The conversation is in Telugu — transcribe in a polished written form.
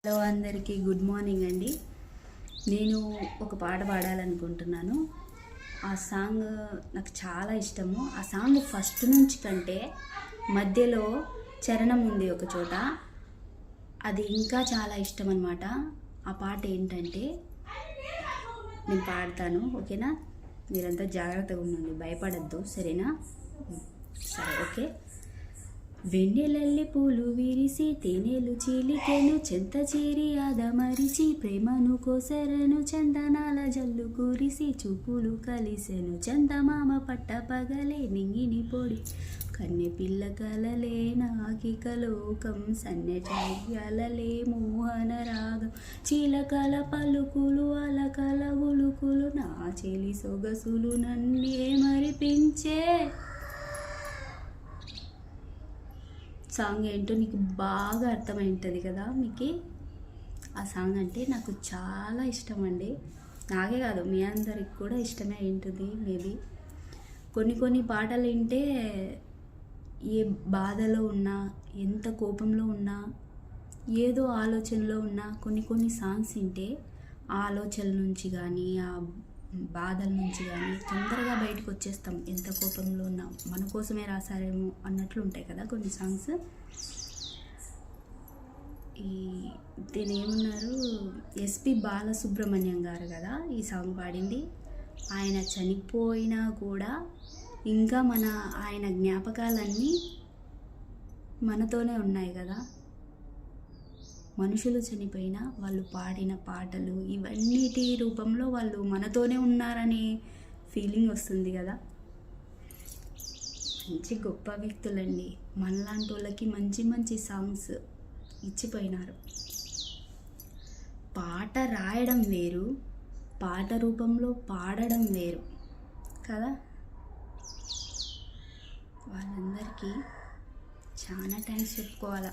హలో అందరికీ గుడ్ మార్నింగ్ అండి. నేను ఒక పాట పాడాలనుకుంటున్నాను. ఆ సాంగ్ నాకు చాలా ఇష్టము. ఆ సాంగ్ ఫస్ట్ నుంచి కంటే మధ్యలో చరణం ఉంది ఒక చోట, అది ఇంకా చాలా ఇష్టం అన్నమాట. ఆ పాట ఏంటంటే నేను పాడతాను, ఓకేనా? మీరంతా జాగ్రత్తగా ఉండండి, భయపడద్దు, సరేనా? సరే, ఓకే. వెన్నెలల్లి పూలు విరిసి తేనెలు చీలికెను, చెంత చేరి ఆదమరిచి ప్రేమను కోసెరను, చందనాల జల్లు కురిసి చూపులు కలిసెను, చందమామ పట్ట పగలే నింగిని పొడి కన్నె పిల్ల కలలే నాకిక లోకం, సన్నెజాలలే మోహన రాగం, చీలకల పలుకులు అలకల ఉలుకులు, నా చెలి సొగసులు నన్నే మరిపించే. సాంగ్ ఏంటో నీకు బాగా అర్థమైంటుంది కదా మీకు. ఆ సాంగ్ అంటే నాకు చాలా ఇష్టం అండి. నాకే కాదు, మీ అందరికి కూడా ఇష్టమే ఉంటుంది మేబీ. కొన్ని పాటలు వింటే ఏ బాధలో ఉన్నా, ఎంత కోపంలో ఉన్నా, ఏదో ఆలోచనలో ఉన్నా, కొన్ని సాంగ్స్ వింటే ఆ ఆలోచనల నుంచి కానీ ఆ బాధల నుంచి కానీ తొందరగా బయటకు వచ్చేస్తాం. ఎంత కోపంలో ఉన్నా మన కోసమే రాసారేమో అన్నట్లు ఉంటాయి కదా కొన్ని సాంగ్స్. దీని ఏమన్నారు, ఎస్పి బాలసుబ్రహ్మణ్యం గారు కదా ఈ సాంగ్ పాడింది. ఆయన చనిపోయినా కూడా ఇంకా ఆయన జ్ఞాపకాలన్నీ మనతోనే ఉన్నాయి కదా. మనుషులు చనిపోయినా వాళ్ళు పాడిన పాటలు ఇవన్నిటి రూపంలో వాళ్ళు మనతోనే ఉన్నారనే ఫీలింగ్ వస్తుంది కదా. మంచి గొప్ప వ్యక్తులండి, మనలాంటి వాళ్ళకి మంచి సాంగ్స్ ఇచ్చిపోయినారు. పాట రాయడం వేరు, పాట రూపంలో పాడడం వేరు కదా. వాళ్ళందరికీ చాలా థ్యాంక్స్ చెప్పుకోవాలా.